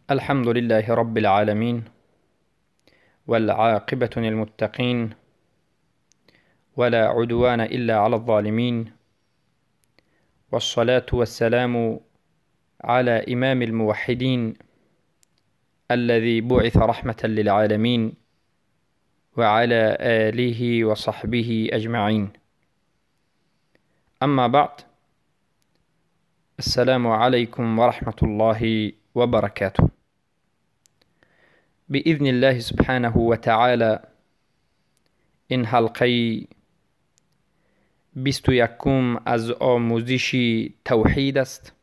الحمد لله رب العالمين، والعاقبة للمتقين، ولا عدوان إلا على الظالمين، والصلاة والسلام على إمام الموحدين الذي بعث رحمة للعالمين، وعلى آله وصحبه أجمعين. أما بعد، السلام عليكم ورحمة الله وبركاته. بإذن الله سبحانه وتعالى این حلقه 21 از آموزش توحید است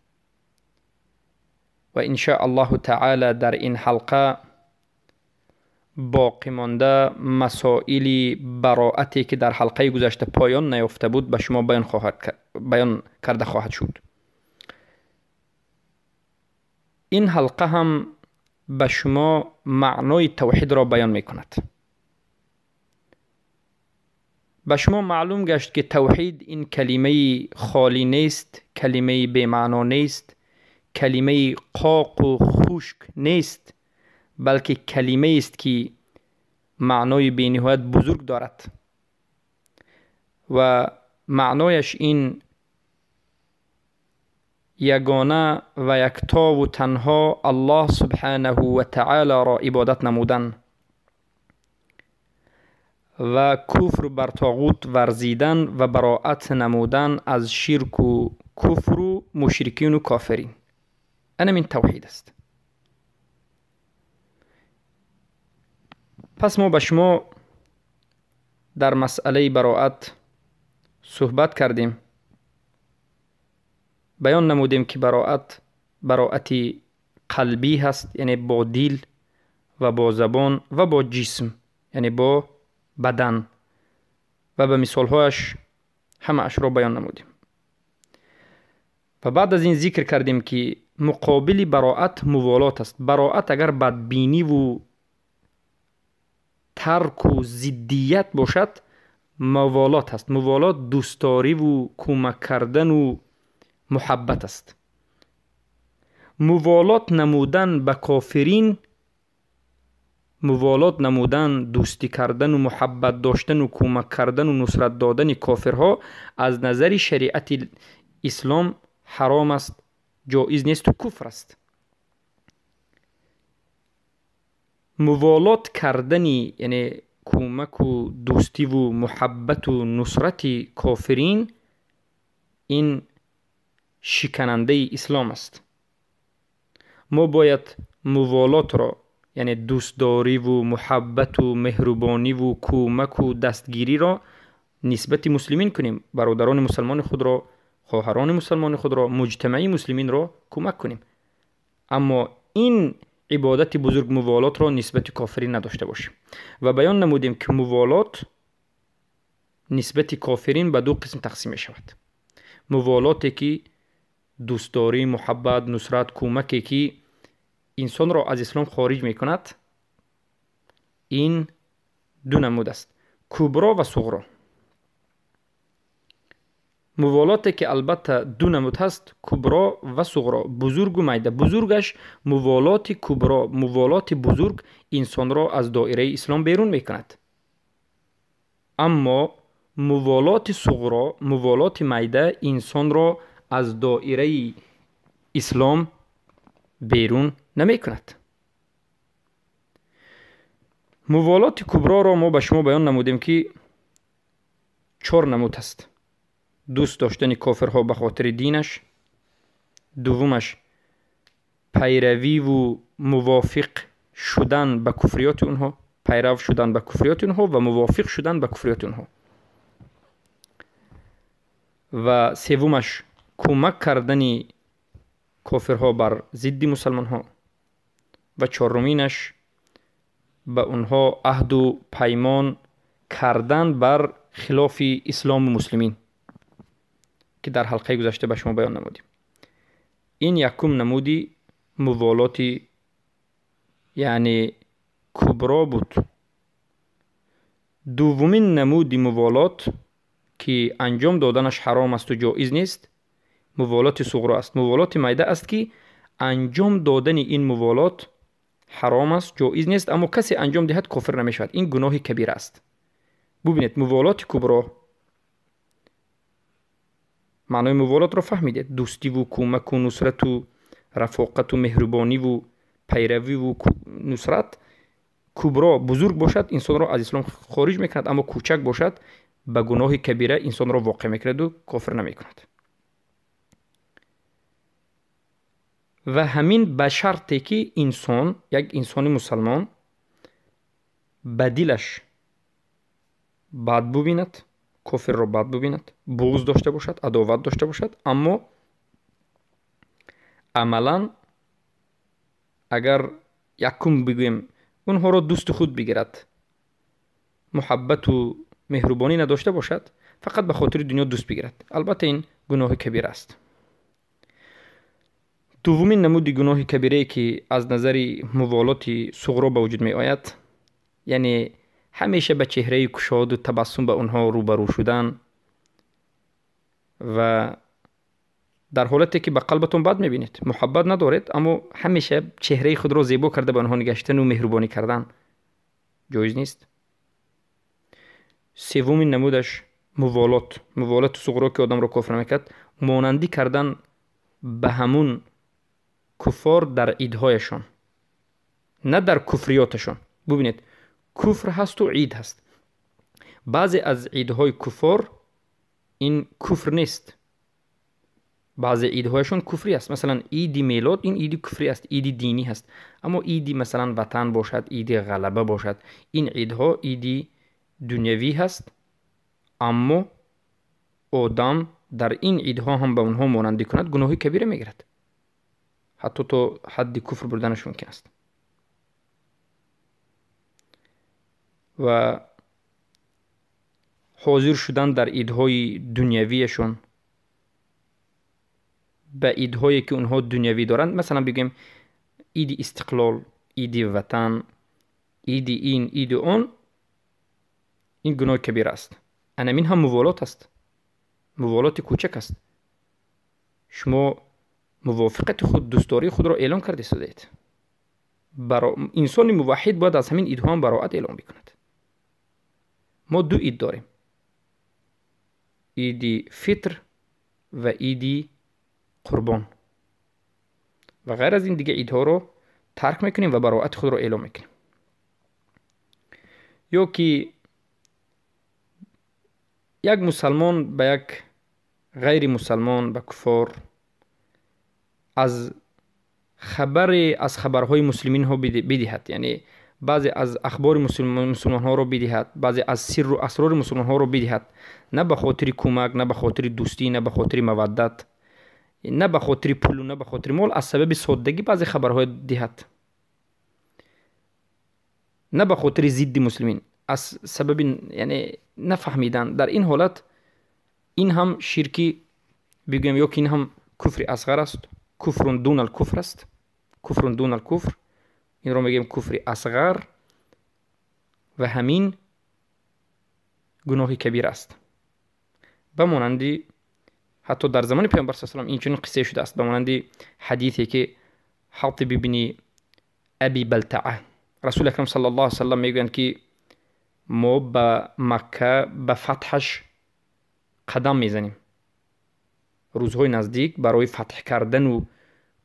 و ان شاء الله تعالی در این حلقه باقی مانده مسائل براءتی که در حلقه گذشته پایان نیافته بود به شما بیان کرده خواهد شد. این حلقه هم به شما معنای توحید را بیان می کند. به شما معلوم گشت که توحید این کلمه خالی نیست، کلمه بی معنا نیست، کلمه قاق و خشک نیست، بلکه کلمه است که معنای بی نهایت بزرگ دارد و معنایش این یگانه و یکتا و تنها الله سبحانه و تعالی را عبادت نمودن و کفر بر طاغوت ورزیدن و براءت نمودن از شرک و کفر و مشرکین و کافرین. این توحید است. پس ما به شما در مسئله براءت صحبت کردیم. بیان نمودیم که براءت قلبی هست، یعنی با دل و با زبان و با جسم، یعنی با بدن، و به مثالهایش همه اش را بیان نمودیم. و بعد از این ذکر کردیم که مقابل براءت موالات است. براءت اگر بدبینی و ترک و ضدیت باشد، موالات است. موالات دوستداری و کمک کردن و محبت است. موالات نمودن به کافرین، موالات نمودن، دوستی کردن و محبت داشتن و کمک کردن و نصرت دادن کافرها از نظر شریعت اسلام حرام است، جایز نیست و کفر است. موالات کردنی یعنی کمک و دوستی و محبت و نصرت کافرین، این شکننده اسلام است. ما باید موالات را، یعنی دوستداری و محبت و مهربانی و کمک و دستگیری را نسبت مسلمین کنیم. برادران مسلمان خود را، خواهران مسلمان خود را، مجتمع مسلمین را کمک کنیم. اما این عبادت بزرگ موالات را نسبت کافرین نداشته باشیم. و بیان نمودیم که موالات نسبت کافرین به دو قسم تقسیم می شود. موالاتی که دوستداری، محبت، نصرت، کمکی که انسان را از اسلام خارج می کند، این دو نمود است: کبرا و صغرا. موالاتی که البته دو نمود هست، کبرا و صغرا، بزرگ و میده. بزرگش موالات کبرا، موالات بزرگ انسان را از دایره اسلام بیرون می کند. اما موالات صغرا، موالات میده، انسان را از دایره اسلام بیرون نمی کند. موالات کبرا را ما به شما بیان نمودیم که 4 نمود است: دوست داشتن کافرها به خاطر دینش، دومش پیروی و موافق شدن به کفریات اونها، پیرو شدن به کفریات اونها و موافق شدن به کفریات اونها، و سومش کمک کردن کافرها بر ضد مسلمان ها، و چهارمینش به اونها عهد و پیمان کردن بر خلاف اسلام و مسلمین که در حلقه گذشته به شما بیان نمودیم. این یکم نمودی موالاتی یعنی کبرا بود. دومین نمودی موالات که انجام دادنش حرام است و جایز نیست، موالات صغرا است. موالات میده است که انجام دادن این موالات حرام است، جایز نیست، اما کسی انجام دهد کافر نمی شود. این گناه کبیر است. ببینید موالات کبرا، معنای موالات را فهمیدید؟ دوستی و کمک و نصرت و رفاقت و مهربانی و پیروی و نصرت. کبرا بزرگ باشد انسان را از اسلام خارج میکند، اما کوچک باشد به گناه کبیره انسان را واقع میکند و کافر نمیکند. و همین به شرطی که انسان، یک انسان مسلمان به دلش بد ببیند، کافر را بد ببیند، بغض داشته باشد، عداوت داشته باشد، اما عملا اگر یکم بگویم اونها را دوست خود بگیرد، محبت و مهربانی نداشته باشد، فقط به خاطر دنیا دوست بگیرد، البته این گناه کبیر است. دومین نمود گناه کبیره که از نظر موالات صغرا به وجود می آید، یعنی همیشه به چهره کشاد و تبسم به اونها روبرو شدن و در حالتی که به قلبتون بد میبینید، محبت ندارید، اما همیشه چهره خود را زیبا کرده به آنها نگشتن و مهربانی کردن جایز نیست. سومین نمودش موالات صغرا که آدم را کافر میکرد، مانندی کردن به همون کفار در عیدهایشان، نه در کفریاتشان. ببینید کفر هست و عید هست. بعضی از عیدهای کفار این کفر نیست، بعضی عیدهایشون کفری است. مثلا عید میلاد این عید کفری است، عید دینی هست. اما عید مثلا وطن باشد، عید غلبه باشد، این عیدها عید دنیوی هست، اما آدم در این عیدها هم به اونها مانندی کند گناه کبیره میگیرد، حتی تا حد کفر بردنش ممکن است. و حاضر شدن در عیدهای دنیویشون به عیدهایی که اونها دنیوی دارند، مثلا بگیم عید استقلال، عید وطن، عید این، عید اون، این گناه کبیر است. این هم موالات است، موالات کوچک است. شما موافقت خود، دوستداری خود را اعلام کرده سودید. انسان موحد باید از همین عیدها هم براءت اعلام بکند. ما دو عید داریم، عید فطر و عید قربان، و غیر از این دیگه عیدها رو ترک میکنیم و براءت خود رو اعلام میکنیم. یا که یک مسلمان به یک غیر مسلمان، به کفار، از خبرهای مسلمین ها بدهد، یعنی بعضی از اخبار مسلمان ها رو بدهد، بعضی از سر و اسرار مسلمان ها رو بدهد، نه به خاطر کمک، نه به خاطر دوستی، نه به خاطر مودت، نه به خاطر پول، نه به خاطر مال، از سبب سادگی بعضی خبرهای دهد، نه به خاطر ضد مسلمین، از سبب یعنی نفهمیدن. در این حالت این هم شرکی بگویم، یا که این هم کفر اصغر است، کفر دون الکفر است، کفر دون الکفر، این رو میگیم کفر اصغر و همین گناه کبیر است. بمانندی حتی در زمان پیامبر صلی الله علیه و آله این چنین قصه شده است، بمانندی حدیثی که حاطب بن ابی بلتعه، رسول اکرم صلی الله علیه و سلم میگویند که ما به مکه به فتحش قدم میزنیم، روزهای نزدیک برای فتح کردن و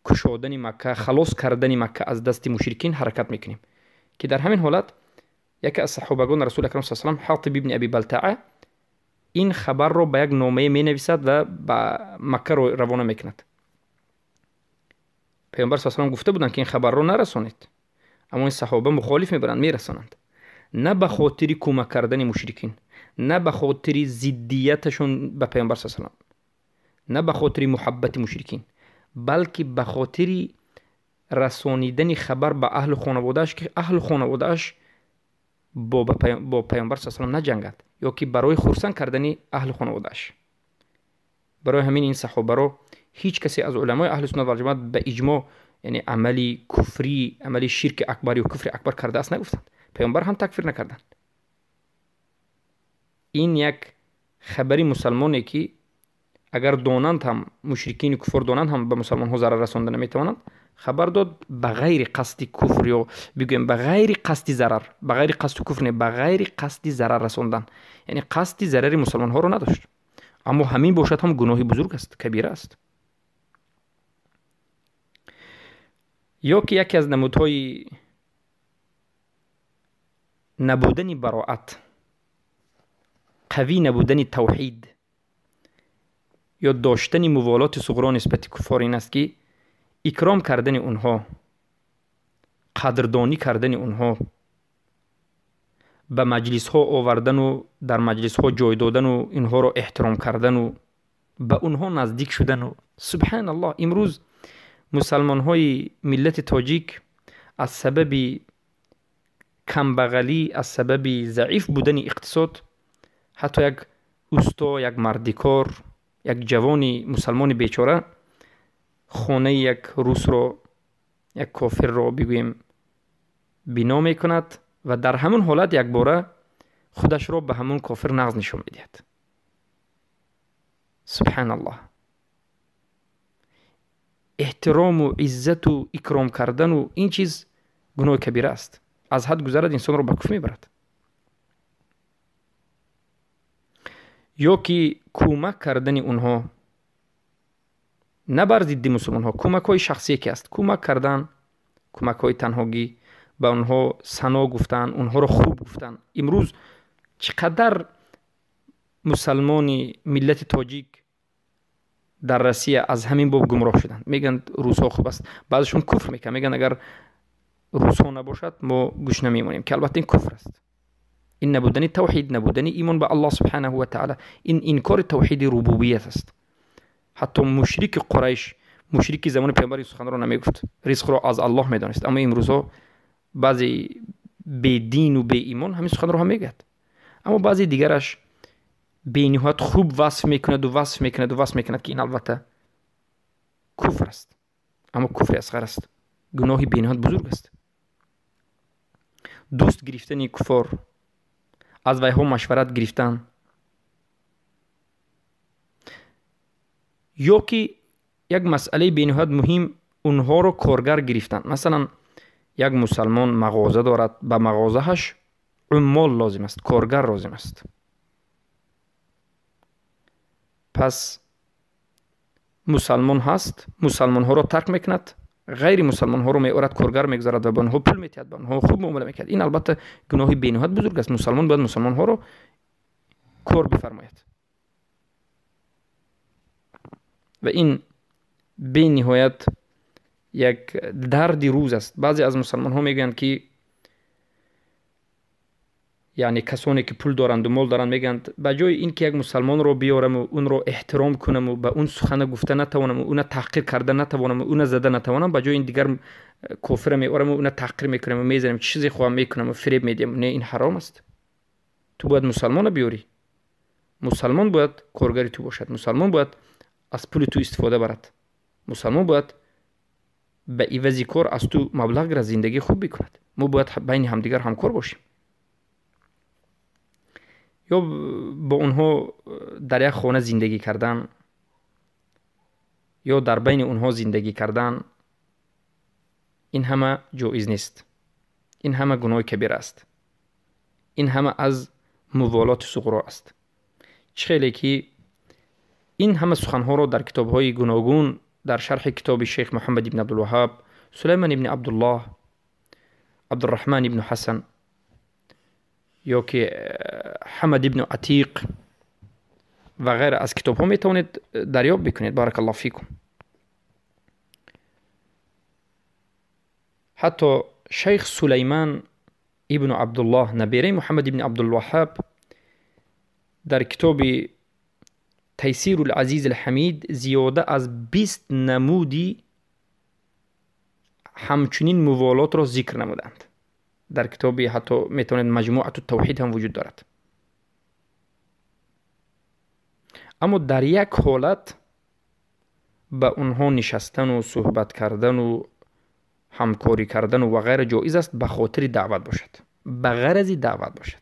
کشادن مکه، خلاص کردن مکه از دست مشرکین حرکت میکنیم. که در همین حالت یکی از صحابگان رسول اکرم صلی الله علیه و سلم، حاطب ابن ابی بلتعه، این خبر رو به یک نامه می نویسد و به مکه رو روانه میکند. پیامبر صلی الله علیه و سلم گفته بودند که این خبر رو نرسانید، اما این صحابه مخالف میبرند، میرسانند. نه به خاطر کمک کردن مشرکین، نه به خاطر ضدیتشون به پیامبر صلی الله علیه و سلم، نه به خاطر محبت مشرکین، بلکه به خاطر رسانیدن خبر به اهل خانوادهش که اهل خانوادهش با پیامبر صلی الله علیه و سلم نجنگد، یا که برای خرسند کردن اهل خانوادهش. برای همین این صحابه رو هیچ کسی از علمای اهل سنت و جماعت به اجماع، یعنی عملی کفری، عملی شرک اکبری و کفر اکبر کرده است نگفتند، پیامبر هم تکفیر نکردند. این یک خبری مسلمانی که اگر دانند هم مشرکین کفر دانند هم به مسلمان ها ضرر رسانده نمیتوانند، خبر داد به غیر قصد کفر، یا بگویم به غیر قصد ضرر، به غیر قصد کفر نه، به غیر قصد ضرر رساندن، یعنی قصد ضرر مسلمان ها رو نداشت. اما همین باشد هم گناهی بزرگ است، کبیره است. یا که یکی از نمودهای نبودن براءت، قوی نبودن توحید یا داشتن موالات صغرا نسبت کفار این است که اکرام کردن اونها، قدردانی کردن اونها، به مجلس ها آوردن و در مجلس ها جای دادن و اینها را احترام کردن و به اونها نزدیک شدن. و سبحان الله امروز مسلمان های ملت تاجیک از سبب کمبغلی، از سبب ضعیف بودن اقتصاد، حتی یک اوستا، یک مردکار، یک جوان مسلمان بیچاره خانه یک روس را، یک کافر را بگویم بنا می کند و در همون حالت یک باره خودش را به همون کافر نقض نشان میدهد. سبحان الله. احترام و عزت و اکرام کردن و این چیز گناه کبیره است، از حد گذرد انسان را به کفر میبرد. یا که کمک کردن اونها، نه بر ضد مسلمان ها، کمک های شخصی که است، کمک کردن، کمک های تنهاگی، به اونها ثنا گفتن، اونها را خوب گفتن. امروز چقدر مسلمان ملت تاجیک در روسیه از همین باب گمراه شدن، میگن روس ها خوب است، بعضشون کفر میکنن، میگن اگر روس ها نباشد ما گوش نمیمونیم، که البته این کفر است. این نبودن توحید، نبودن ایمان به الله سبحانه و تعالی، این انکار توحید ربوبیت است. حتی مشرک قریش، مشرک زمان پیامبر سخن را نمیگفت، رزق را از الله میدانست، اما امروزها بعضی بی دین و بی ایمان همین سخن را هم میگد، اما بعضی دیگرش به نهایت خوب وصف میکند و وصف میکند و وصف میکند که این البته کفر است، اما کفر اصغر است، گناهی به نهایت بزرگ است. دوست گرفتن کفار، از ویها مشورت گرفتن، یا که یک مسئله به نهایت مهم اونها رو کارگر گرفتن. مثلا یک مسلمان مغازه دارد، به مغازهش عمال لازم است، کارگر لازم است. پس مسلمان هست، مسلمان ها رو ترک میکند، غیر مسلمان ها رو میارد کارگر میگذارد و به آنها پول میتید، به آنها خوب معامله میکرد. این البته گناهی به نهایت بزرگ است. مسلمان باید مسلمان ها رو کار بفرماید و این به نهایت یک درد روز است. بعضی از مسلمان ها میگن که یعنی کسانی که پول دارند و مال دارند میگن به جای این که یک مسلمان رو بیارم و اون رو احترام کنم و به اون سخن گفته نتوانم و اون تحقیر کرده نتوانم و اون زده نتوانم، به جای این دیگر کافر میارم و اون تحقیر میکنم و میزنم، چیزی خواهم میکنم و فریب میدم. نه، این حرام است. تو باید مسلمان بیاری، مسلمان باید کارگری تو باشد، مسلمان باید از پول تو استفاده برد، مسلمان باید به عوض کار از تو مبلغ را زندگی خوب بکند. ما باید بین همدیگر همکار باشیم. یا با اونها در یک خانه زندگی کردن یا در بین اونها زندگی کردن، این همه جایز نیست، این همه گناه کبیر است، این همه از موالات صغرا است. خیلی که این همه سخنها را در کتاب‌های گوناگون، در شرح کتاب شیخ محمد ابن عبدالوهاب، سلیمان ابن عبدالله، عبدالرحمن ابن حسن، یا که حمد ابن عتیق و غیر از کتاب ها میتونید دریافت بکنید. بارک الله فیکم. حتی شیخ سلیمان ابن عبدالله، نبیره محمد ابن عبدالوهاب، در کتاب تیسیر العزیز الحمید زیاده از 20 نمودی همچنین موالات را ذکر نمودند. در کتابی حتی میتونید مجموعه التوحید هم وجود دارد. اما در یک حالت به اونها نشستن و صحبت کردن و همکاری کردن و غیره جایز است، به خاطر دعوت باشد، به غرض دعوت باشد.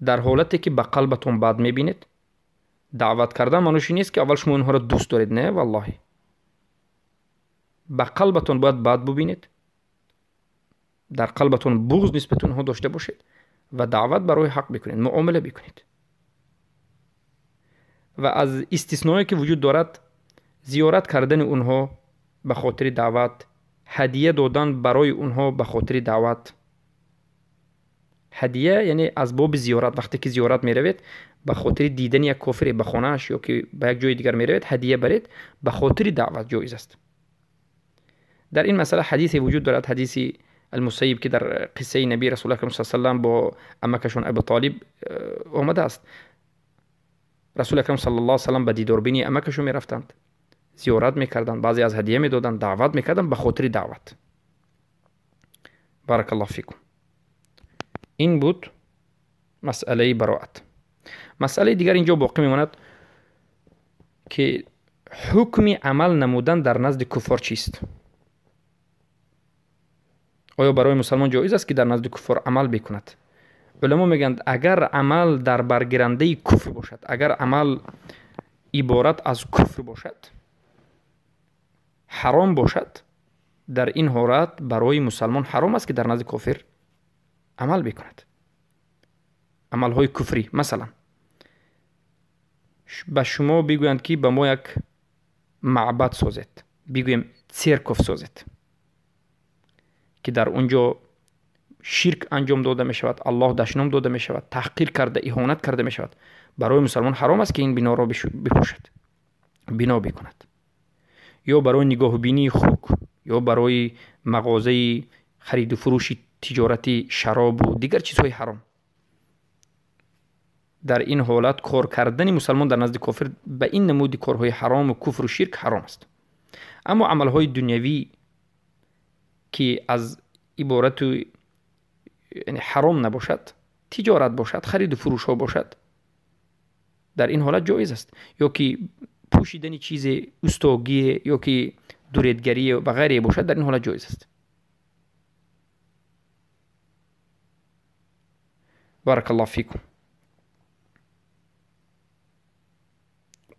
در حالتی که به قلبتون بد میبینید، دعوت کردن معنیش نیست که اول شما اونها را دوست دارید. نه والله، به قلبتون باید بد ببینید، در قلبتون بغض نسبت اونها داشته باشید و دعوت برای حق بکنید، معامله بکنید. و از استثنایی که وجود دارد زیارت کردن اونها به خاطر دعوت، هدیه دادن برای اونها به خاطر دعوت. هدیه یعنی از باب زیارت، وقتی که زیارت می روید به خاطر دیدن یک کافر به خانه‌اش یا که به یک جای دیگر می روید هدیه برید، به خاطر دعوت جایز است. در این مسئله حدیثی وجود دارد، حدیث المسیب که در قصه نبی رسول الله صلی الله علیه و با عمکشون ابی طالب آمده است. رسول اکرم صلی الله علیه و سلم به دیداربینی عمکشون می رفتند، زیارت میکردند، بعضی از هدیه میدادند، دعوت میکردند به خاطر دعوت. بارک الله فیکم. این بود مسئله براءت. مسئله دیگر اینجا باقی میماند که حکم عمل نمودن در نزد کفار چیست؟ آیا برای مسلمان جایز است که در نزد کفار عمل بکند؟ علما میگند اگر عمل در برگیرنده کفر باشد، اگر عمل عبارت از کفر باشد، حرام باشد، در این حالت برای مسلمان حرام است که در نزد کافر عمل بکند. عمل های کفری، مثلا به شما بگویند که به ما یک معبد سازید، بگویم سرکوف سازید که در اونجا شرک انجام داده می شود، الله دشنام داده می شود، تحقیر کرده، اهانت کرده می شود. برای مسلمان حرام است که این بنا را بپوشد، بنا بکند. یا برای نگاه بینی خوک، یا برای مغازه خرید و فروش تجارتی شراب و دیگر چیزهای حرام. در این حالت کار کردن مسلمان در نزد کافر به این نمود کارهای حرام و کفر و شرک حرام است. اما عملهای دنیوی که از عبارت یعنی حرام نباشد، تجارت باشد، خرید و فروش ها باشد، در این حالت جایز است. یا که پوشیدن چیز استاگی یا که دوریدگری و غیره باشد، در این حالت جایز است. بارک الله فیکم.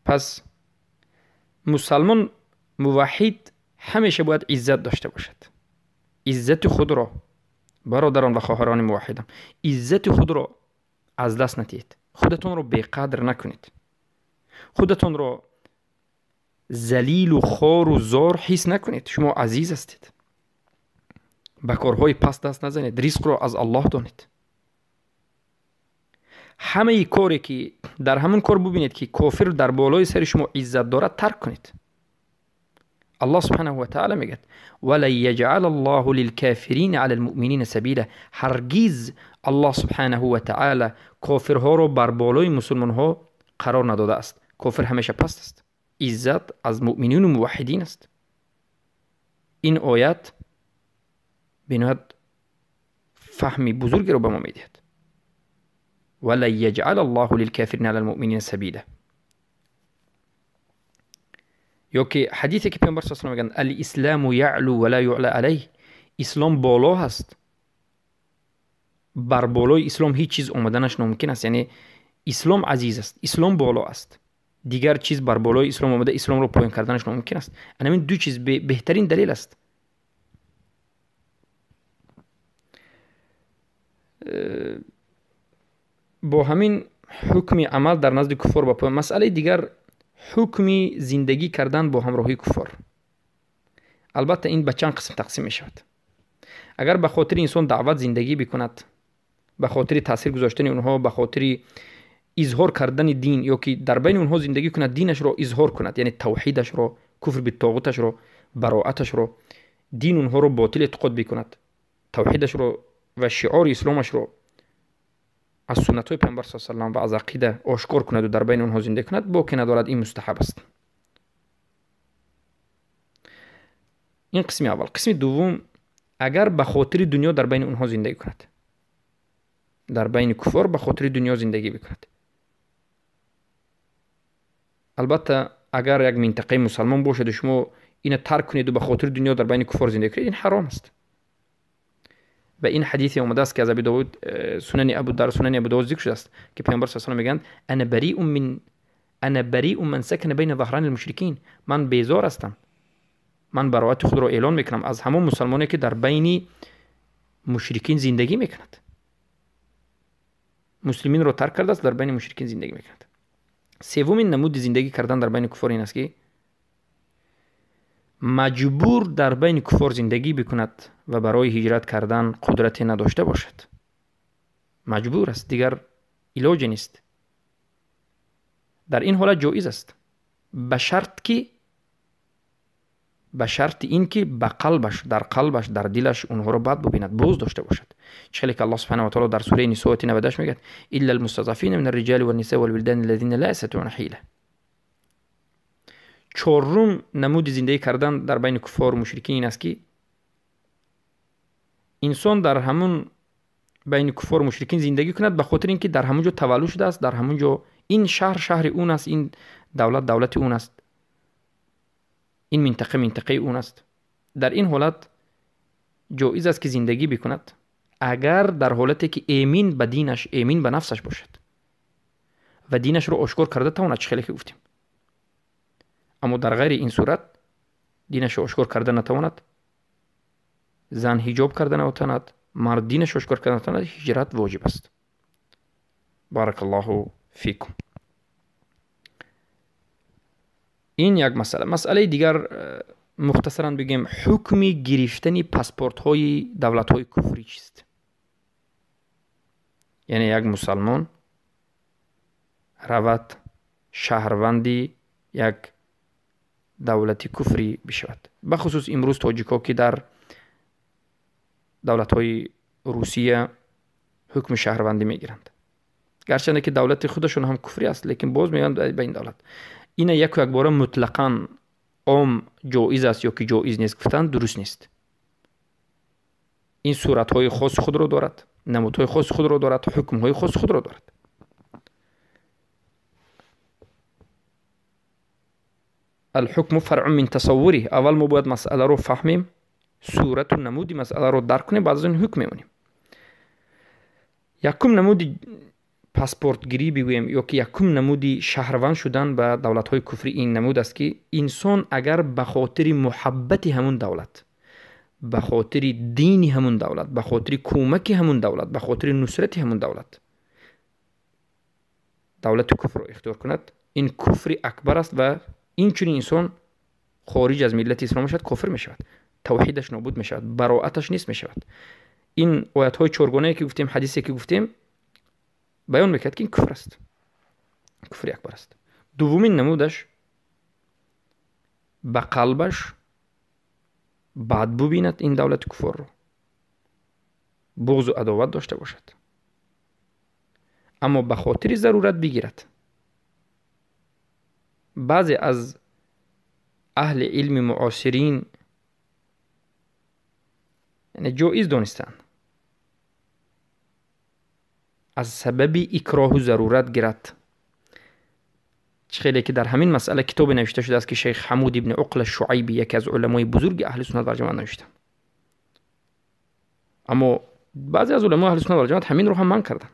پس مسلمان موحد همیشه باید عزت داشته باشد. عزت خود را، برادران و خواهران موحدم، عزت خود را از دست ندهید. خودتون را بی‌قدر نکنید. خودتون را ذلیل و خوار و زار حس نکنید. شما عزیز هستید. به کارهای پست دست نزنید. رزق را از الله دانید. همه کاری که در همون کار ببینید که کافر در بالای سر شما عزت دارد ترک کنید. الله سبحانه و تعالی میگه ولا یجعل الله للکافرین علی المؤمنین سبیلا. هرگز الله سبحانه و تعالی کافرها را بر بالای مسلمان ها قرار نداده است. کافر همیشه پست است. عزت از مؤمنین و موحدین است. این آیت بناید فهمی بزرگی را به ما میدهد. ولا یجعل الله للکافرین علی المؤمنین سبیلا. یا که حدیثی که پیامبر صلی الله علیه و آله میگن الاسلام یعلو ولا یعلى علیه. اسلام بالا هست، بر بالای اسلام هیچ چیز اومدنش ناممکن است. یعنی اسلام عزیز است، اسلام بالا است، دیگر چیز بر بالای اسلام اومده اسلام رو پایین کردنش ناممکن است. این دو چیز بهترین دلیل است. با همین حکم عمل در نزد کفار با پایین. مسئله دیگر حکم زندگی کردن با همراهی کفار. البته این به چند قسم تقسیم می شود. اگر به خاطر انسان دعوت زندگی بکند، به خاطر تاثیر گذاشتن اونها، به خاطر اظهار کردن دین، یا که در بین اونها زندگی کند، دینش را اظهار کند، یعنی توحیدش را، کفر به طاغوتش را، براءتش را، دین اونها را باطل اعتقاد بکند، توحیدش را و شعار اسلامش را از سنت های پیامبر صلی الله علیه و آله و از عقیده آشکار کند و در بین اونها زندگی کند، باکی ندارد، این مستحب است. این قسم اول. قسم دوم، اگر به خاطر دنیا در بین اونها زندگی کند، در بین کفار به خاطر دنیا زندگی بکند. البته اگر یک منطقه مسلمان باشد و شما اینو ترک کنید و به خاطر دنیا در بین کفار زندگی کنید، این حرام است. و این حدیثی اومده است که از ابی داود سنن ابو داود ذکر شده است که پیامبر صلی الله علیه و آله میگن انا بریء من سکن بین ظهران المشرکین. من بیزار هستم من براءت خود را اعلان میکنم از همون مسلمانی که در بین مشرکین زندگی میکند. مسلمین را ترک کرده است، در بین مشرکین زندگی میکند. سومین نمود زندگی کردن در بین کفار این است که مجبور در بین کفار زندگی بکند و برای هجرت کردن قدرت نداشته باشد. مجبور است، دیگر علاج نیست. در این حالت جایز است، به شرط این که به قلبش، در قلبش، در دلش اونها رو بد ببیند، بغض داشته باشد. چه که الله سبحانه و تعالی در سوره نساء 98 میگه الا المستضعفین من الرجال والنساء والولدان الذين لا يستطيعون حیله. چهارم نمود زندگی کردن در بین کفار و مشرکین این است که انسان در همون بین کفار و مشرکین زندگی کند به خاطر اینکه در همونجا تولد شده است، در همونجا این شهر اون است، این دولت اون است، این منطقه اون است. در این حالت جایز است که زندگی بکند اگر در حالتی که امین به دینش، امین به نفسش باشد و دینش رو آشکار کرده تواند، چه که گفتیم. اما در غیر این صورت دینش رو آشکار کرده نتواند، زن حجاب کرده نتواند، مرد دینش رو آشکار کرده نتواند، هجرت واجب است. بارک الله فیکم. این یک مسئله دیگر مختصرا بگیم حکم گرفتن پاسپورت های دولت های کفری چیست؟ یعنی یک مسلمان رود شهروندی یک دولت کفری بشود. بخصوص امروز تاجیکا که در دولت های روسیه حکم شهروندی میگیرند، گرچه که دولت خودشون هم کفری است، لیکن باز میگن به این دولت. این یک بار مطلقاً عام جایز است یا که جایز نیست گفتن درست نیست. این صورت‌های خاص خود را دارد، نمودهای خاص خود را دارد، حکم‌های خاص خود را دارد. الحکم فرع من تصوره. اول ما باید مسئله رو فهمیم، صورت و نمود مسئله رو درک کنیم، بعد از اون حکم می‌مونیم. یکم نمود پاسپورت گیری بگویم یا که یکم نمودی شهروند شدن به دولت های کفری این نمود است که انسان اگر به خاطر محبت همون دولت، به خاطر دین همون دولت، به خاطر کمک همون دولت، به خاطر نصرت همون دولت کفر رو اختیار کند، این کفر اکبر است و این چنین انسان خارج از ملت اسلام شد، کافر می شود، توحیدش نابود می شود، براءتش نیست می شود. این آیات های چهارگانه که گفتیم، حدیثی که گفتیم بیان میکرد که این کفر است، کفر اکبر است. دومین نمودش به قلبش بد ببیند این دولت کفر رو، بغض و عداوت داشته باشد، اما به خاطر ضرورت بگیرد. بعضی از اهل علم معاصرین یعنی جایز دانستند از سبب اکراه و ضرورت گیرد. خیلی که در همین مسئله کتاب نوشته شده است که شیخ حمود ابن عقل الشعیبی یکی از علمای بزرگ اهل سنت و جماعت نوشته. اما بعضی از علمای اهل سنت و جماعت همین رو هم منع کردن.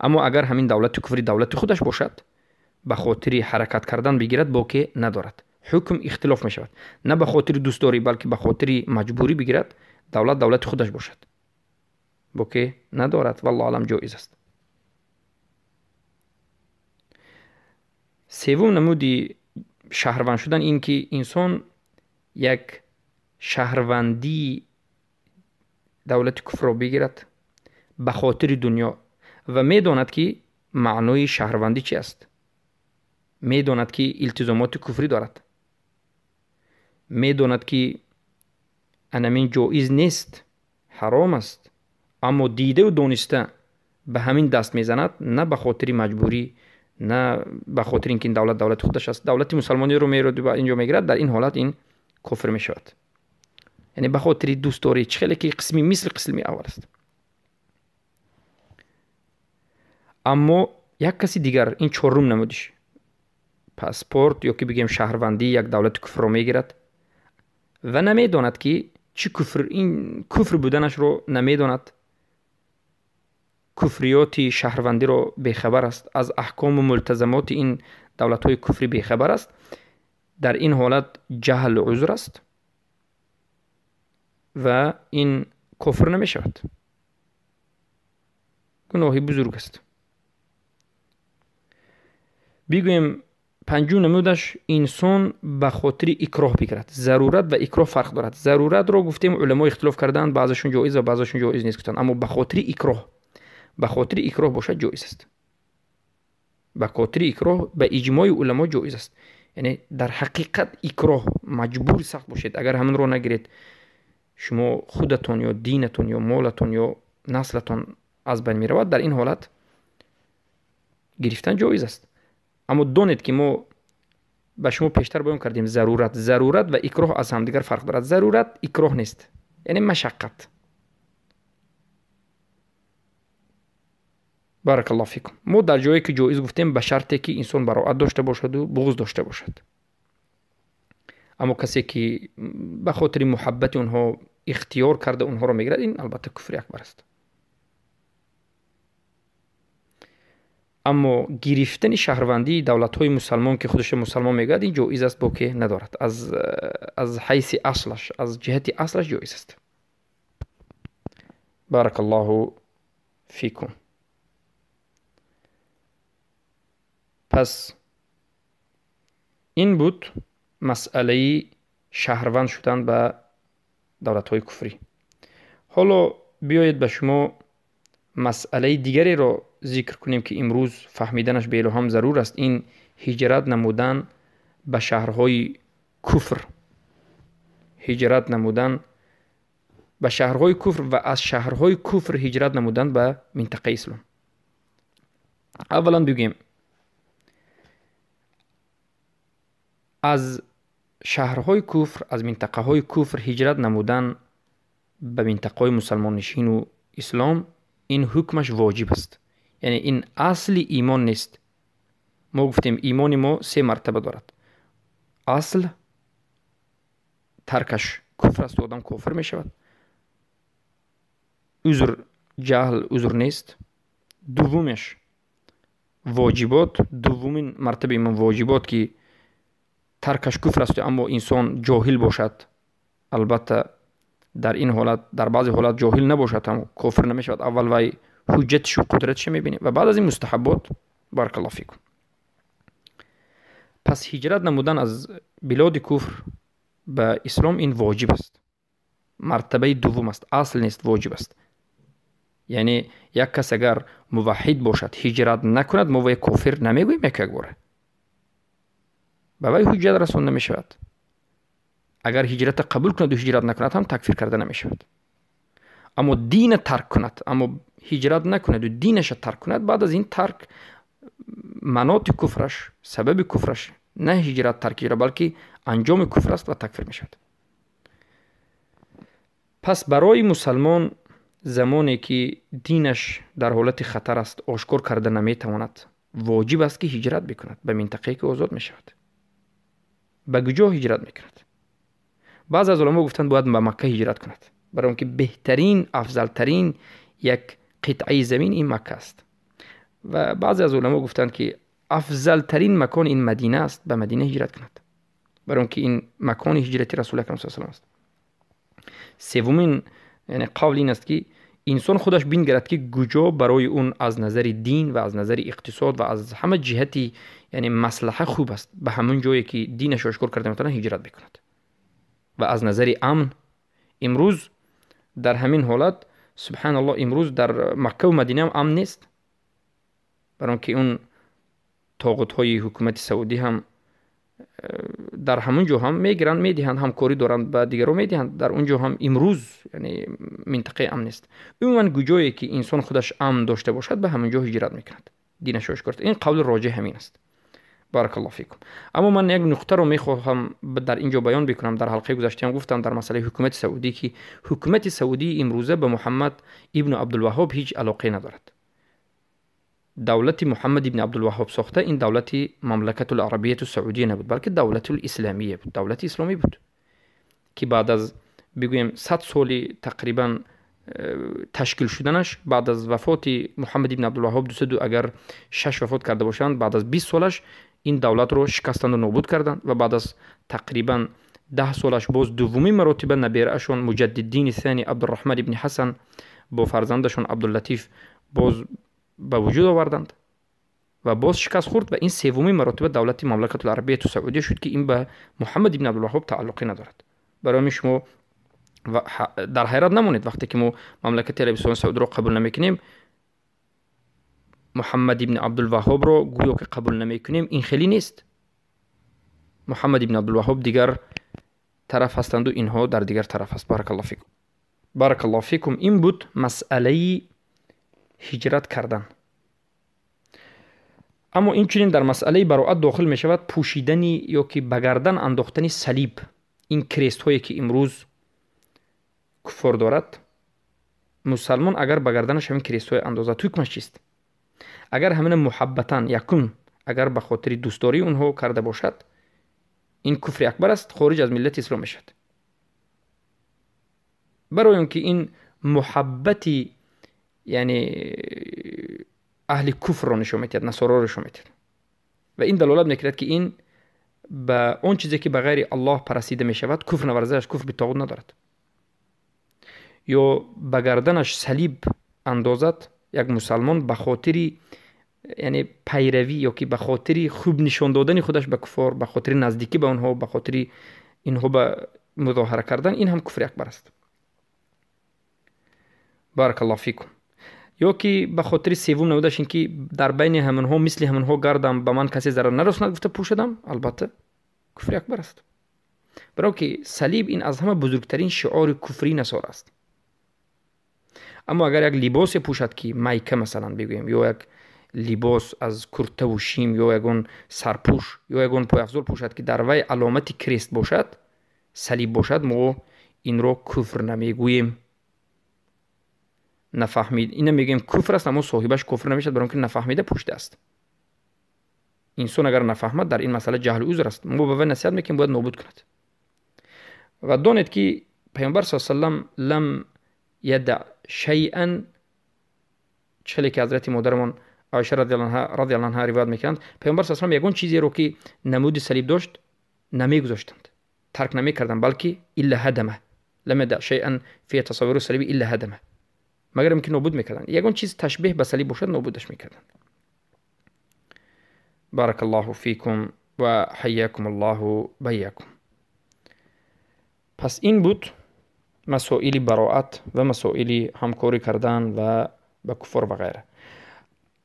اما اگر همین دولت کفری دولت خودش باشد، به خاطر حرکت کردن بگیرد، باکی ندارد، حکم اختلاف می شود. نه به خاطر دوستداری بلکه به خاطر مجبوری بگیرد، دولت خودش باشد، باکی ندارد. والله علم جایز است. سوم نمودی شهروند شدن این که انسان یک شهروندی دولت کفر را بگیرد به خاطر دنیا و میداند که معنای شهروندی چی است، میداند که التزامات کفری دارد، میداند که انمین جایز نیست، حرام است، اما دیده و دانسته به همین دست میزند، نه به خاطر مجبوری، نه به خاطر اینکه این دولت خودش است، دولت مسلمانی رو میرد و اینجا میگیرد. در این حالت این کفر میشود، یعنی به خاطر دوستداری، چه که قسمی مثل قسمی اول است. اما یک کسی دیگر این چهارم نمودش پاسپورت یا که بگیم شهروندی یک دولت کفر رو میگیرد و نمیداند که چی کفر، این کفر بودنش رو نمیداند، کفریات شهروندی رو بیخبر است، از احکام و ملتزمات این دولت های کفری بیخبر است، در این حالت جهل عذر است و این کفر نمی شود، گناهی بزرگ است. بگویم پنجم نمودش انسان به خاطر اکراه بگیرد. ضرورت و اکراه فرق دارد. ضرورت را گفتیم علما اختلاف کردند، بعضشون جایز و بعضشون جایز نیست گفتند، اما به خاطر اکراه باشد جایز است. به خاطر اکراه به اجماع علما جایز است. یعنی در حقیقت اکراه مجبور سخت باشید، اگر همین رو نگیرید شما خودتون یا دینتون یا مالتون یا نسلتون از بین می رود، در این حالت گرفتن جایز است. اما دانید که ما به شما پیشتر بیان کردیم ضرورت و اکراه از هم دیگر فرق دارد. ضرورت اکراه نیست، یعنی مشقت. بارک الله فیکم. ما در جایی که جایز گفتیم به شرطی که انسان براءت داشته باشد و بغض داشته باشد. اما کسی که به خاطر محبت اونها اختیار کرده اونها رو میگیرد، این البته کفر اکبر است. اما گرفتن شهروندی دولت‌های مسلمان که خودش مسلمان میگوید این جایز است، با که ندارد. از حیث اصلش، از جهت اصلش جایز است. بارک الله فیکم. پس این بود مسئله شهروند شدن به دولت‌های کفری. حالا بیایید به شما مسئله دیگری را ذکر کنیم که امروز فهمیدنش به هم ضرور است. این هجرت نمودن به شهرهای کفر، هجرت نمودن به شهرهای کفر و از شهرهای کفر هجرت نمودن به منطقه اسلام. اولا بگیم از شهرهای کفر، از منطقه های کفر هجرت نمودن به منطقه مسلمان نشین و اسلام، این حکمش واجب است. یعنی این اصل ایمان نیست. ما گفتیم ایمان ما 3 مرتبه دارد. اصل ترکش کفر است و آدم کافر می شود. عذر جهل عذر نیست. دومش واجبات، دومین مرتبه ایمان واجبات که ترکش کفر است اما انسان جاهل باشد. البته در این حالت، در بعضی حالت جاهل نباشد هم کافر نمی شود. اول وای حجتش و قدرتش میبینیم و بعد از این مستحبات. بارک الله فیکم. پس هجرت نمودن از بلاد کفر به اسلام این واجب است، مرتبه دوم است، اصل نیست، واجب است. یعنی یک کس اگر موحد باشد هجرت نکند، ما وی کافر نمیگوییم یک باره، به وی حجت رسانده نمی شود. اگر هجرت قبول کند و هجرت نکند هم تکفیر کرده نمی شود. اما دین ترک کند، اما هجرت نکند و دینش ترک کند، بعد از این ترک مناط کفرش، سبب کفرش نه هجرت ترک را بلکه انجام کفر است و تکفیر می شود. پس برای مسلمان زمانی که دینش در حالت خطر است، آشکار کرده نمی تواند، واجب است که هجرت بکند به منطقه‌ای که آزاد می شود. به کجا هجرت میکند؟ بعض از علما گفتند باید به مکه هجرت کند، برای اینکه بهترین، افضلترین یک قطعه زمین این مکه است. و بعض از علما گفتند که افضلترین مکان این مدینه است، به مدینه هجرت کند، برای اینکه این مکان هجرت رسول اکرم صلی الله علیه و آله است. سومین یعنی قول این است که انسان خودش بینگرد که کجا برای اون از نظر دین و از نظر اقتصاد و از همه جهتی یعنی مصلحه خوب است، به همون جایی که دینش آشکار کرده میتونه هجرت بکند. و از نظر امن امروز در همین حالت سبحان الله امروز در مکه و مدینه هم امن نیست، برای اینکه اون طاقت های حکومت سعودی هم در همون جا هم میگیرن میدهند، همکاری دارند با دیگران میدهند، در اونجا هم امروز یعنی منطقه امن است. اون جایی که انسان خودش امن داشته باشد به همون جا هجرت میکند، دینش آشکار. این قول راجح همین است. بارک الله فیکم. اما من یک نکته رو میخواهم در اینجا بیان بکنم. در حلقه گذشته هم گفتم در مسئله حکومت سعودی که حکومت سعودی امروزه به محمد ابن عبدالوهاب هیچ علاقه ندارد. دولت محمد ابن عبدالوهاب ساخته این دولت مملکت العربیه السعودیه نبود، بلکه دولت الاسلامیه بود، دولت اسلامی بود که بعد از بگویم 100 سال تقریبا تشکیل شدنش، بعد از وفات محمد ابن عبدالوهاب 202 اگر 6 وفات کرده باشند، بعد از 20 سالش این دولت رو شکستند و نابود کردند و بعد از تقریبا 10 سالش باز دومین مرتبه نبیرهشون مجددین ثانی عبدالرحمن ابن حسن با فرزندشون عبداللطیف باز به وجود آوردند و باز شکست خورد و این سومین مرتبه دولت مملکت العربیه سعودیه شد که این به محمد ابن عبدالوهاب تعلقی ندارد. برای شما در حیرت نمونید وقتی که ما مملکت عربستان سعودی رو قبول نمیکنیم، محمد ابن عبدالوهاب رو گویا که قبول نمیکنیم، این خیلی نیست. محمد ابن عبدالوهاب دیگر طرف هستند و اینها در دیگر طرف هست. بارک الله فیکم. بارک الله فیکم. این بود مسئله هجرت کردن. اما این چنین در مسئله براءت داخل می شود پوشیدنی یا که بگردن انداختنی صلیب، این کریست هایی که امروز کفر دارد. مسلمان اگر بگردنش همین کریست های اندازه حکمش چیست؟ اگر همین محبتان یکم اگر به خاطر دوستداری اونها کرده باشد، این کفر اکبر است، خارج از ملت اسلام میشد. برای اینکه این محبتی یعنی اهل کفر را نشون میدهد، نصارا را نشون میدهد و این دلالت میکرد که این به اون چیزی که به غیر الله پرستیده میشود کفر نورزش، کفر به طاغوت ندارد. یا به گردنش صلیب اندازد یک مسلمان به خاطر یعنی پیروی یا که به خاطر خوب نشان دادن خودش به کفار، به خاطر نزدیکی به اونها، به خاطر اینها به مظاهره کردن، این هم کفر اکبر است. بارک الله فیکم. یا که به خاطر سوم نمودش این که در بین همونها مثل همونها گردم به من کسی ضرر نرساند گفته پوشیدم، البته کفر اکبر است. برای که صلیب این از همه بزرگترین شعار کفری نصارا است. اما اگر یک لباس پوشد که مایکه مثلا بگویم، یا یک لباس از کرته و شیم، یا یگون سرپوش، یا یگون پایافزار پوشد که در وی علامت کریست باشد، صلیب باشد، ما این را کفر نمیگوییم. نفهمید این میگیم کفر است، اما صاحبش کفر نمیشد برای اینکه نفهمیده پوشیده است. انسان اگر نفهمد در این مسئله جهل و عذر است، ما به وی نصیحت میکنیم باید نابود کند. و دانید که پیامبر صلی الله علیه و سلم لم یدع شیئا، چلی که حضرت مادرمان عایشه رضی الله عنها روایت میکنند، پیامبر صلی الله علیه و سلم یگان چیزی رو که نمود صلیب داشت نمیگذاشتند، ترک نمیکردند، بلکه الا هدمه، لم یدع شیئا فی تصاویر الصلیب الا هدمه، مگر اینکه نابود میکردند. یگان چیز تشبیه به صلیب باشد نابودش میکردند. بارک الله فیکم و حیاکم الله بیاکم. پس این بود مسائل براءت و مسائل همکاری کردن و با کفار و غیره.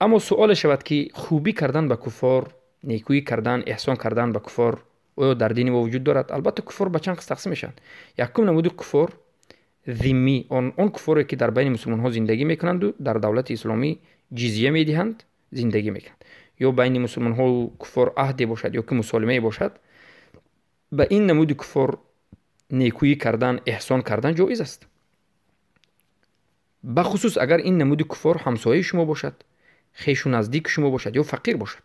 اما سوال شود که خوبی کردن با کفار، نیکویی کردن، احسان کردن با کفار آیا در دین ما وجود دارد؟ البته کفار به چند قسم تقسیم میشن. یکم نمود کفار ذمی، اون کفاری که در بین مسلمان ها زندگی میکنند و در دولت اسلامی جزیه میدهند، زندگی میکنند. یا بین مسلمان ها و کفار عهدی باشد یا که مسالمه باشد، به این نمود کفار نیکویی کردن، احسان کردن جایز است. بخصوص اگر این نمود کفار همسایه شما باشد، خویش و نزدیک شما باشد یا فقیر باشد.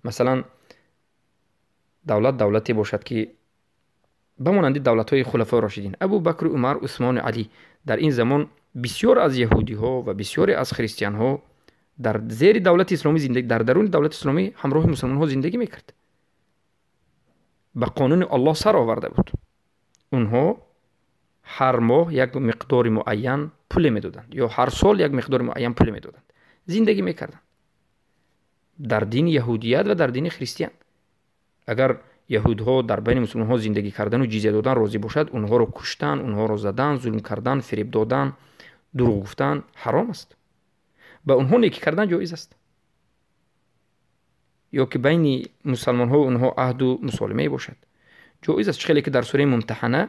مثلا دولتی باشد که بمانند دولت‌های خلفای راشدین ابو بکر، عمر، عثمان، علی، در این زمان بسیار از یهودی ها و بسیار از خریستیان ها در زیر دولت اسلامی زندگی، در درون دولت اسلامی همراه مسلمان ها زندگی میکرد. به قانون الله سر آورده بود. اونها هر ماه یک مقدار معین پول میدادند یا هر سال یک مقدار معین پول میدادند، زندگی میکردند در دین یهودیت و در دین خریستیان. اگر یهودها در بین مسلمان ها زندگی کردن و جزیه دادن راضی باشد، اونها رو کشتن، اونها رو زدن، ظلم کردن، فریب دادن، دروغ گفتن حرام است. با اونها نیکی کردن جایز است. یا که بین مسلمان ها و اونها عهد و مسالمه باشد، جایز است. خیلی که در سوره ممتحنه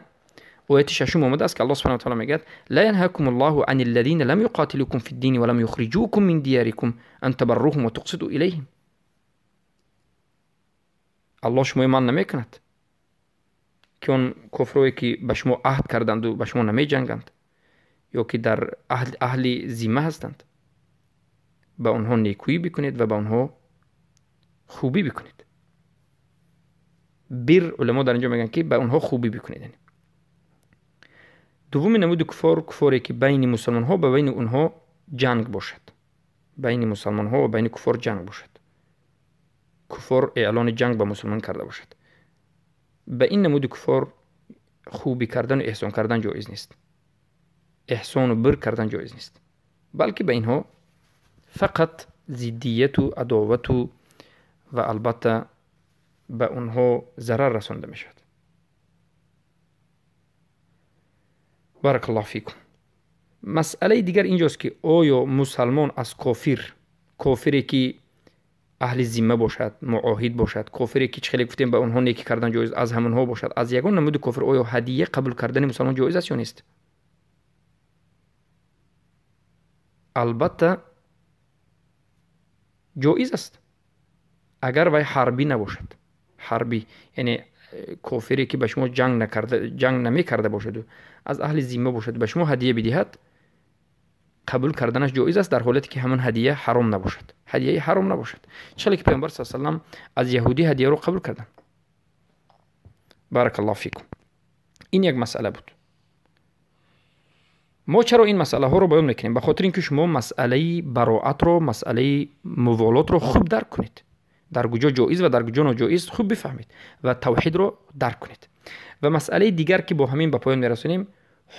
آیت 6 آمده است که الله سبحانه و تعالی میگه لا ينهاكم الله عن الذين لم يقاتلوكم في الدين ولم يخرجوكم من دياركم ان تبروهم وتقسطوا اليهم. الله شما ایمان نمیکند که اون کفرایی که به شما عهد کردند و به شما نمی جنگند یا که در اهل ذمه هستند، به اونها نیکویی بکنید و به اونها خوبی بکنید. بر علما در اینجا میگن که به اونها خوبی بکنید. دومی نمود کفاری که بین مسلمان ها و بین اونها جنگ باشد، بین مسلمان ها و بین کفار جنگ باشد. کفر اعلان جنگ با مسلمان کرده باشد. به این نمود کفر خوبی کردن و احسان کردن جایز نیست. احسان و بر کردن جایز نیست، بلکه به اینها فقط ضدیت و عداوت و البته به اونها ضرر رسانده می شود. بارک الله فیکم. مسئله دیگر اینجاست که آیا مسلمان از کافری که اهل ذمه باشد، معاهد باشد، کافری که چخیلی گفتیم به اونها نیکی کردن جایز، از همونها باشد، از یگان نمود کفر آیا هدیه قبول کردن مسلمان جایز است یا نیست؟ البته جایز است اگر وی حربی نباشد. حربی یعنی کافری که به شما جنگ نمی کرده باشد و از اهل ذمه باشد به شما هدیه بدهد، قبول کردنش جایز است در حالتی که همون هدیه حرام نباشد. هدیه حرام نباشد. چرا که پیامبر صلی الله علیه و آله از یهودی هدیه رو قبول کردن. بارک الله فیکم. این یک مسئله بود. ما چرا این مسئله ها رو بیان میکنیم؟ به خاطر اینکه شما مسئله براءت رو، مسئله موالات رو خوب درک کنید، در کجا جایز و در کجا ناجایز خوب بفهمید و توحید رو درک کنید. و مسئله دیگر که با همین به پایان میرسونیم،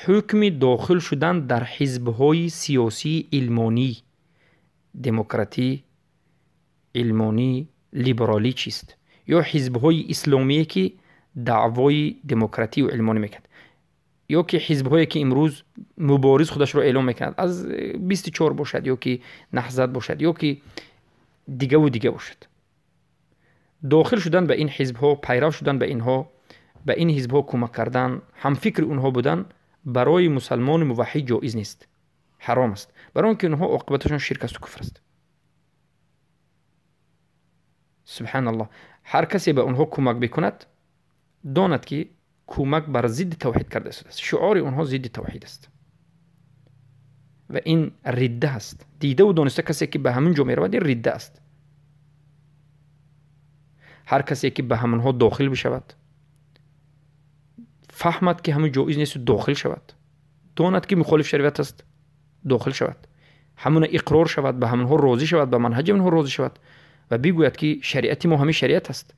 حکم داخل شدن در حزب‌های سیاسی علمانی، دموکراتی، علمانی، لیبرالی چیست؟ یا حزب‌های اسلامی که دعوای دموکراتی و علمانی میکند، یا که حزب‌هایی که امروز مبارز خودش رو اعلام میکند، از 24 باشد، یا که نهضت باشد، یا که دیگه و دیگه باشد. داخل شدن به این حزب‌ها، پیرو شدن به اینها، به این حزب‌ها کمک کردن، هم فکر اونها بودن، برای مسلمان موحد جایز نیست، حرام است، برای اینکه اونها عاقبتشون شرک است و کفر است. سبحان الله. هر کسی به اونها کمک بکند داند که کمک بر ضد توحید کرده است. شعار اونها ضد توحید است و این رده است. دیده و دانسته کسی که به همون جا میرود این رده است. هر کسی که به همونها داخل بشود، فهمد که همون جایز نیست و داخل شود، داند که مخالف شریعت است، داخل شود، همون اقرار شود، به همونها راضی شود، به منهج اونها راضی شود و بگوید که شریعت ما همه شریعت است.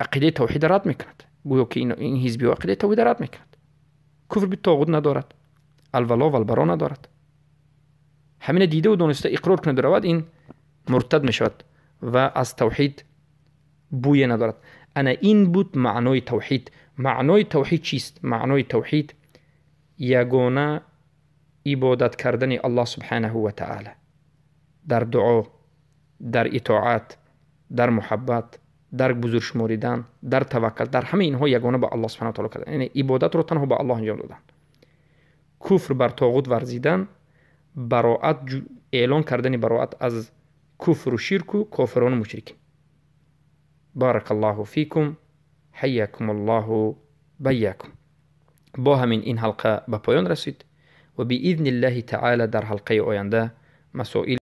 عقیده توحید رد میکند، گویا که این حزبی عقیده توحید رد میکند، کفر به طاغوت ندارد، الولا و البرا ندارد. همین دیده و دانسته اقرار کنه درود، این مرتد میشود و از توحید بوی ندارد. انا این بود معنای توحید. معنای توحید چیست؟ معنای توحید یگانه عبادت کردن الله سبحانه و تعالی در دعا، در اطاعت، در محبت، در بزرگ شماریدن، در توکل، در همه اینها یگانه به الله سبحانه و تعالی کردن، یعنی عبادت رو تنها به الله انجام دادن. کفر بر طاغوت ورزیدن، براءت اعلان کردن براءت از کفر و شرک و کافران و مشرکین. بارک الله فیکم، حیاکم الله و بیاکم. با همین این حلقه به پایان رسید و باذن الله تعالی در حلقه آینده مسائل